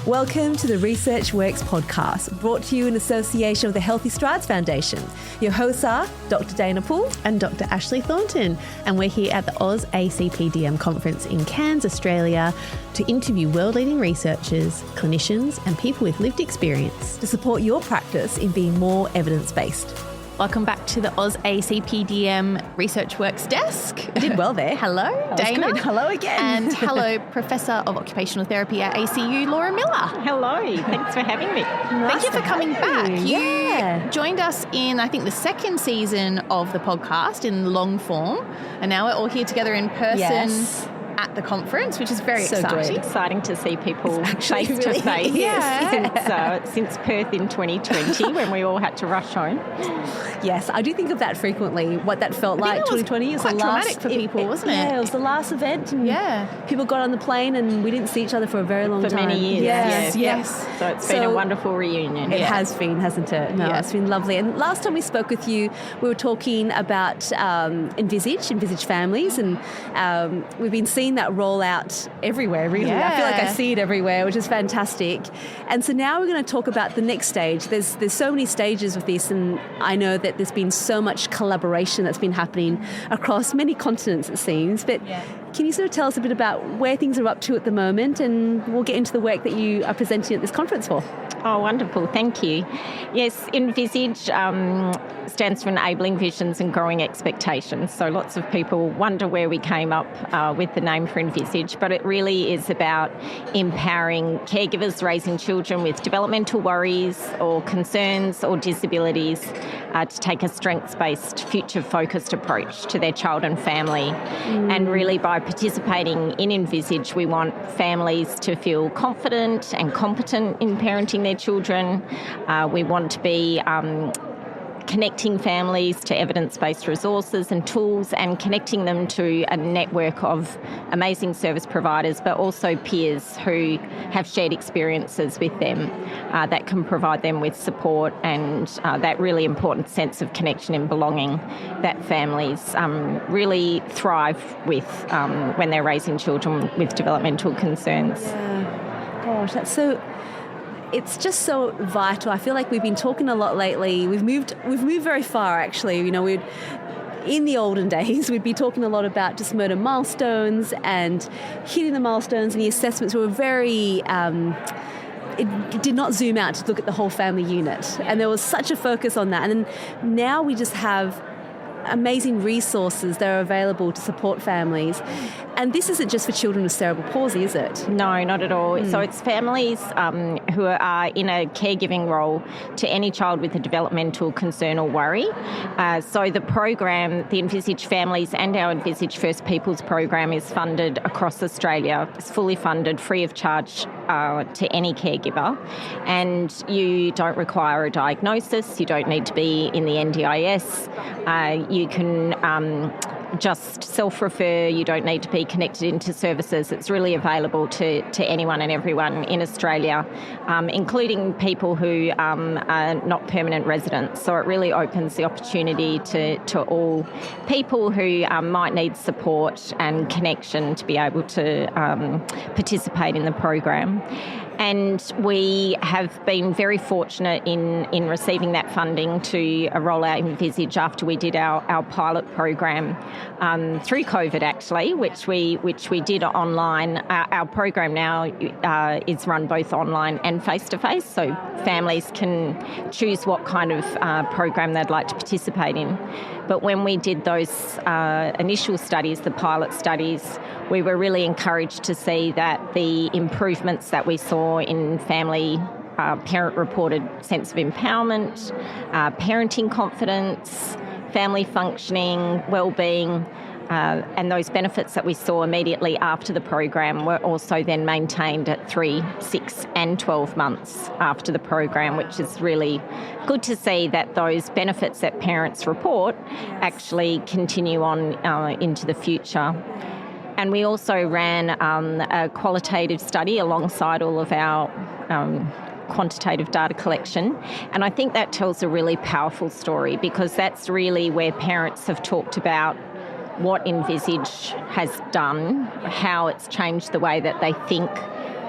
Welcome to the Research Works podcast, brought to you in association with the Healthy Strides Foundation. Your hosts are Dr. Dana Poole and Dr. Ashley Thornton, and we're here at the AusACPDM conference in Cairns, Australia, to interview world-leading researchers, clinicians, and people with lived experience to support your practice in being more evidence-based. Welcome back to the AusACPDM Research Works desk. I did well there. Hello, Dana. Good. Hello again. And hello, Professor of Occupational Therapy at ACU, Laura Miller. Hello. Thanks for having me. Thank you for coming back. You joined us in, I think, the second season of the podcast in long form, and now we're all here together in person. At the conference, which is very exciting. Exciting to see people face to face. Since Perth in 2020 when we all had to rush home. Yes, I do think of that frequently, what that felt like. 2020 was quite traumatic for people, wasn't it? Yeah, it was the last event. And people got on the plane and we didn't see each other for a very long time. For many years. Yes. So it's been a wonderful reunion. It has been, hasn't it? No, it's been lovely. And last time we spoke with you, we were talking about ENVISAGE-Families, and we've been seeing that roll out everywhere, really. I feel like I see it everywhere, which is fantastic. And so now we're going to talk about the next stage. There's so many stages with this, and I know that there's been so much collaboration that's been happening across many continents, it seems. But can you sort of tell us a bit about where things are up to at the moment, and we'll get into the work that you are presenting at this conference for? Oh, wonderful. Thank you. Yes, ENVISAGE stands for Enabling Visions and Growing Expectations. So lots of people wonder where we came up with the name for ENVISAGE, but it really is about empowering caregivers raising children with developmental worries or concerns or disabilities to take a strengths-based, future-focused approach to their child and family. And really by participating in ENVISAGE, we want families to feel confident and competent in parenting their children. We want to be connecting families to evidence-based resources and tools, and connecting them to a network of amazing service providers, but also peers who have shared experiences with them that can provide them with support and that really important sense of connection and belonging that families really thrive with when they're raising children with developmental concerns. Gosh, that's so... It's just so vital. I feel like we've been talking a lot lately. We've moved very far, actually. You know, in the olden days, we'd be talking a lot about just motor milestones and hitting the milestones, and the assessments were very... it did not zoom out to look at the whole family unit. And there was such a focus on that. And then now we just have amazing resources that are available to support families. And this isn't just for children with cerebral palsy, is it? No, not at all. So it's families who are in a caregiving role to any child with a developmental concern or worry. So the program, the ENVISAGE-Families and our ENVISAGE First Peoples program is funded across Australia. It's fully funded, free of charge to any caregiver. And you don't require a diagnosis. You don't need to be in the NDIS. You can just self-refer. You don't need to be connected into services. It's really available to anyone and everyone in Australia, including people who are not permanent residents. So it really opens the opportunity to all people who might need support and connection to be able to participate in the program. And we have been very fortunate in receiving that funding to roll out ENVISAGE after we did our pilot program through COVID, actually, which we did online. Our program now is run both online and face-to-face, so families can choose what kind of program they'd like to participate in. But when we did those initial studies, the pilot studies, we were really encouraged to see that the improvements that we saw in family parent-reported sense of empowerment, parenting confidence, family functioning, well-being, and those benefits that we saw immediately after the program were also then maintained at 3, 6 and 12 months after the program, which is really good to see that those benefits that parents report actually continue on into the future. And we also ran a qualitative study alongside all of our quantitative data collection. And I think that tells a really powerful story, because that's really where parents have talked about what ENVISAGE has done, how it's changed the way that they think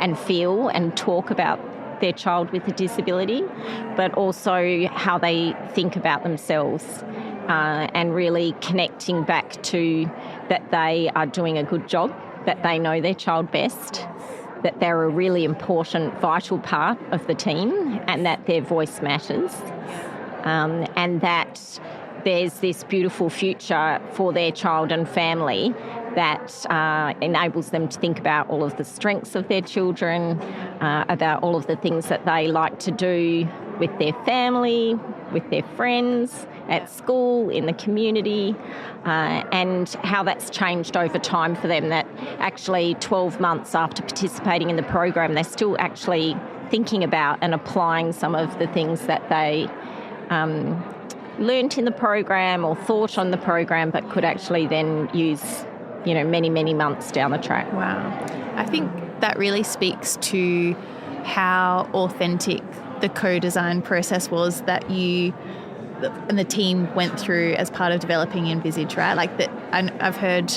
and feel and talk about their child with a disability, but also how they think about themselves, and really connecting back to that they are doing a good job, that they know their child best, that they're a really important, vital part of the team, and that their voice matters, and that there's this beautiful future for their child and family that enables them to think about all of the strengths of their children, about all of the things that they like to do with their family, with their friends, at school, in the community, and how that's changed over time for them, that actually 12 months after participating in the program, they're still actually thinking about and applying some of the things that they learnt in the program or thought on the program, but could actually then use, many, many months down the track. Wow. I think that really speaks to how authentic the co-design process was that you and the team went through as part of developing ENVISAGE, right? Like that, I've heard,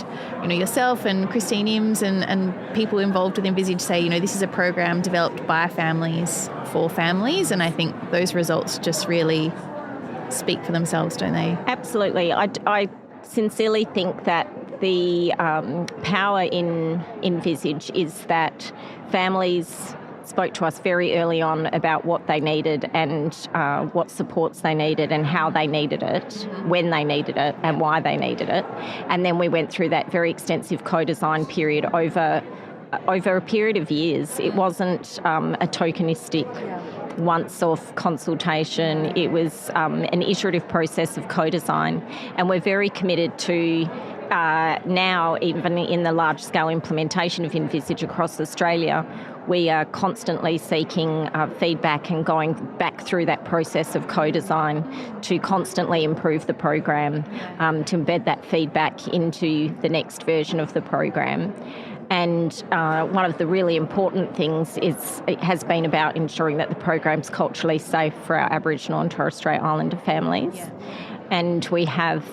yourself and Christine Imms and people involved with ENVISAGE say, this is a program developed by families for families, and I think those results just really speak for themselves, don't they? Absolutely. I sincerely think that the power in ENVISAGE is that families spoke to us very early on about what they needed and what supports they needed and how they needed it, when they needed it and why they needed it. And then we went through that very extensive co-design period over a period of years. It wasn't a tokenistic once-off consultation. It was an iterative process of co-design, and we're very committed to now, even in the large-scale implementation of ENVISAGE across Australia, we are constantly seeking feedback and going back through that process of co-design to constantly improve the program, to embed that feedback into the next version of the program. And one of the really important things has been about ensuring that the program's culturally safe for our Aboriginal and Torres Strait Islander families. Yeah. And we have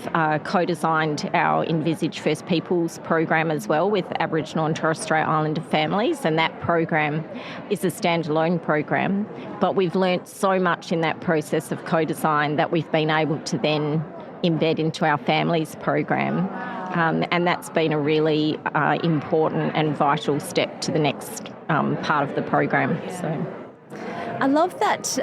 co-designed our ENVISAGE First Peoples program as well with Aboriginal and Torres Strait Islander families, and that program is a standalone program. But we've learnt so much in that process of co-design that we've been able to then embed into our families program. And that's been a really important and vital step to the next part of the program. So, I love that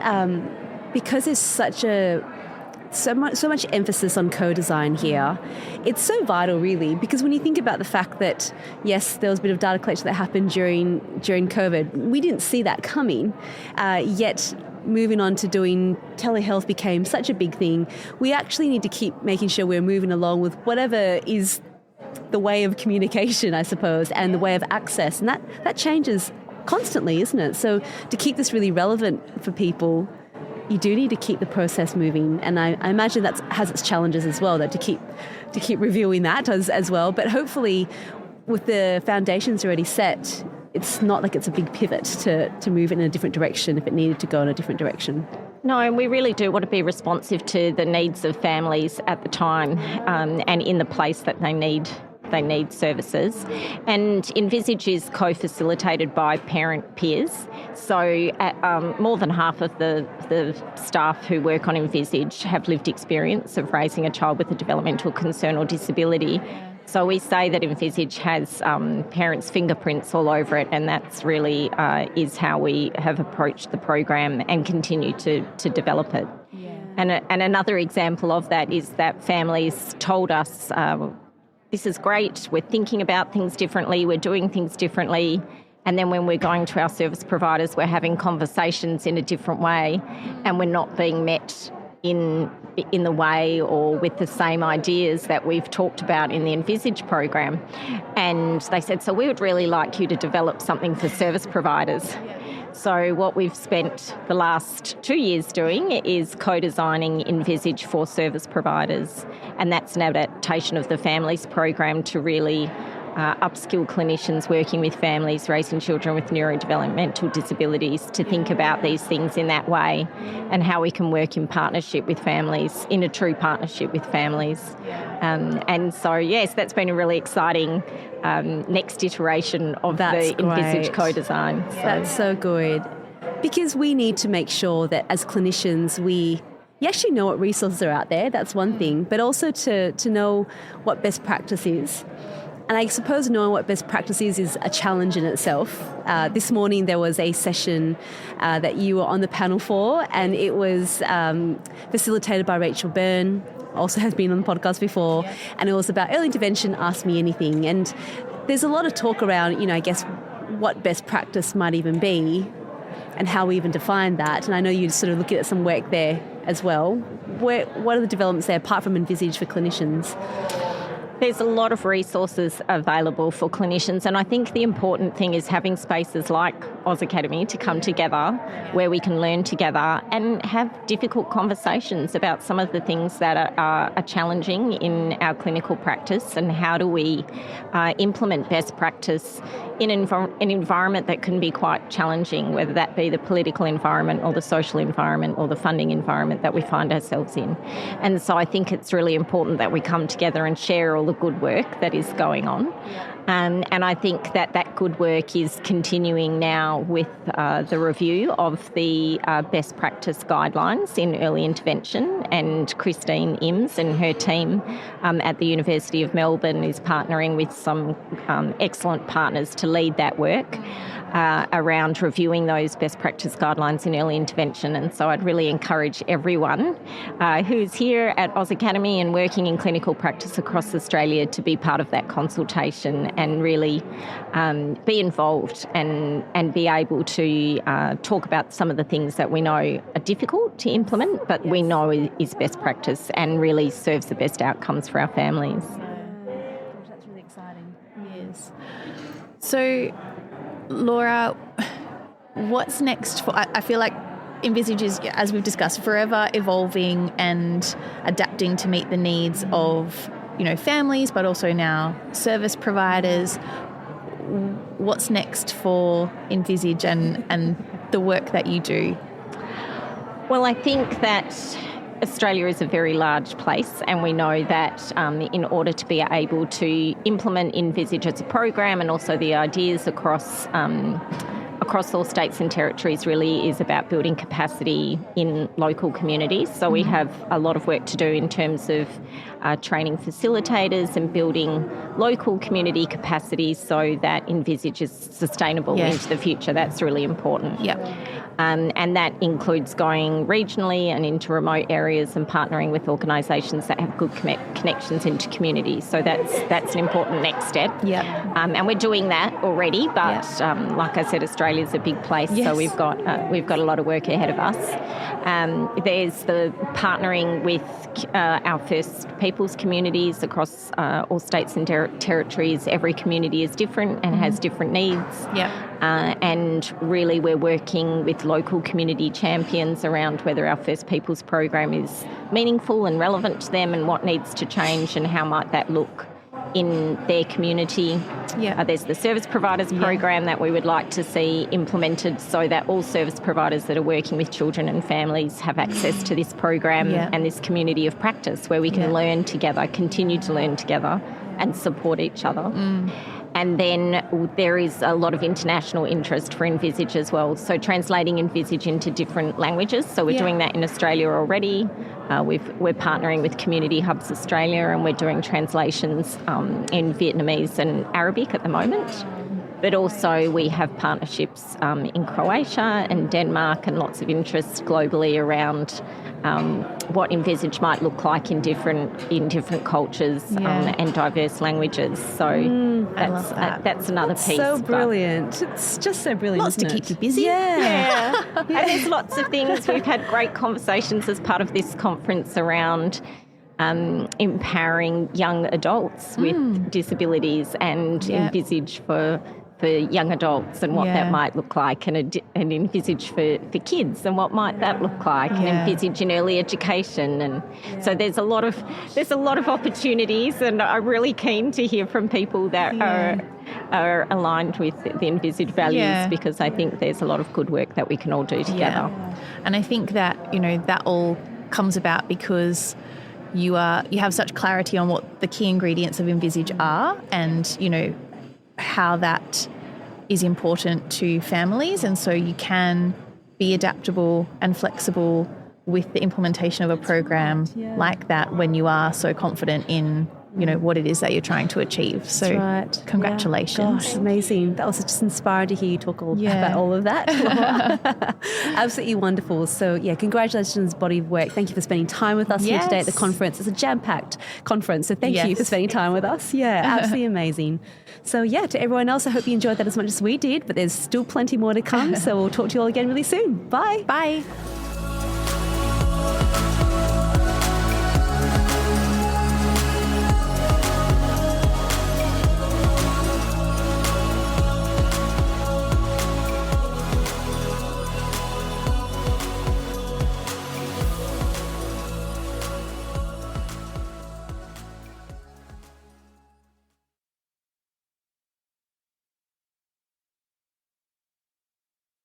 because there's so much emphasis on co-design here. It's so vital, really, because when you think about the fact that, yes, there was a bit of data collection that happened during COVID, we didn't see that coming, yet moving on to doing telehealth became such a big thing. We actually need to keep making sure we're moving along with whatever is the way of communication, I suppose, and the way of access, and that changes constantly, isn't it? So to keep this really relevant for people, you do need to keep the process moving, and I imagine that has its challenges as well, that to keep reviewing that as well. But hopefully, with the foundations already set, it's not like it's a big pivot to move in a different direction if it needed to go in a different direction. No, and we really do want to be responsive to the needs of families at the time, and in the place that they need services. And ENVISAGE is co-facilitated by parent peers. So more than half of the staff who work on ENVISAGE have lived experience of raising a child with a developmental concern or disability. So we say that ENVISAGE has parents' fingerprints all over it, and that's really is how we have approached the program and continue to develop it. Yeah. And another example of that is that families told us, this is great, we're thinking about things differently, we're doing things differently, and then when we're going to our service providers, we're having conversations in a different way, and we're not being met in the way or with the same ideas that we've talked about in the ENVISAGE program. And they said, so we would really like you to develop something for service providers. So what we've spent the last 2 years doing is co-designing ENVISAGE for service providers, and that's an adaptation of the Families program to really upskill clinicians working with families raising children with neurodevelopmental disabilities to think about these things in that way, and how we can work in partnership with families, in a true partnership with families. And so, yes, that's been a really exciting next iteration of the Envisage co-design. So. That's so good. Because we need to make sure that as clinicians you actually know what resources are out there, that's one thing, but also to know what best practice is. And I suppose knowing what best practice is a challenge in itself. This morning there was a session that you were on the panel for, and it was facilitated by Rachel Byrne, also has been on the podcast before, and it was about early intervention, ask me anything. And there's a lot of talk around, I guess, what best practice might even be and how we even define that. And I know you're sort of looking at some work there as well. What are the developments there apart from Envisage for clinicians? There's a lot of resources available for clinicians, and I think the important thing is having spaces like AusACademy to come together where we can learn together and have difficult conversations about some of the things that are challenging in our clinical practice, and how do we implement best practice in an environment that can be quite challenging, whether that be the political environment or the social environment or the funding environment that we find ourselves in. And so I think it's really important that we come together and share all the good work that is going on. And I think that good work is continuing now with the review of the best practice guidelines in early intervention, and Christine Imms and her team at the University of Melbourne is partnering with some excellent partners to lead that work around reviewing those best practice guidelines in early intervention. And so I'd really encourage everyone who's here at AusACademy and working in clinical practice across Australia to be part of that consultation and really be involved and be able to talk about some of the things that we know are difficult to implement, but we know is best practice and really serves the best outcomes for our families. Gosh, that's really exciting. Yes. So, Laura, what's next for? I feel like Envisage is, as we've discussed, forever evolving and adapting to meet the needs of families, but also now service providers. What's next for Envisage and the work that you do? Well, I think that Australia is a very large place, and we know that in order to be able to implement Envisage as a program and also the ideas across all states and territories really is about building capacity in local communities. So we have a lot of work to do in terms of training facilitators and building local community capacity so that Envisage is sustainable into the future. That's really important. And that includes going regionally and into remote areas and partnering with organisations that have good connections into communities. So that's an important next step. And we're doing that already, but like I said, Australia's a big place, so we've got a lot of work ahead of us. There's the partnering with our First Peoples communities across all states and territories. Every community is different and has different needs. And really we're working with local community champions around whether our First Peoples program is meaningful and relevant to them and what needs to change and how might that look in their community. There's the service providers program that we would like to see implemented so that all service providers that are working with children and families have access to this program and this community of practice where we can learn together, continue to learn together and support each other. And then there is a lot of international interest for Envisage as well. So translating Envisage into different languages. So we're doing that in Australia already. We're partnering with Community Hubs Australia, and we're doing translations in Vietnamese and Arabic at the moment. But also we have partnerships in Croatia and Denmark, and lots of interest globally around what Envisage might look like in different cultures and diverse languages. So that's another piece. So brilliant. It's just so brilliant. Lots to keep you busy. And there's lots of things. We've had great conversations as part of this conference around empowering young adults with disabilities and Envisage for for young adults and what that might look like, and envisage for kids and what might that look like, and envisage in early education. And so there's a lot of opportunities, and I'm really keen to hear from people that are aligned with the envisage values, because I think there's a lot of good work that we can all do together. And I think that, you know, that all comes about because you have such clarity on what the key ingredients of Envisage are, and, you know, how that is important to families, and so you can be adaptable and flexible with the implementation of a program like that when you are so confident in, you know, what it is that you're trying to achieve. So congratulations. Yeah. Gosh, amazing. That was just inspiring to hear you talk about all of that. Absolutely wonderful. So congratulations, body of work. Thank you for spending time with us here today at the conference. It's a jam-packed conference, so thank you for spending time with us. Yeah, absolutely amazing. So to everyone else, I hope you enjoyed that as much as we did, but there's still plenty more to come. So we'll talk to you all again really soon. Bye. Bye.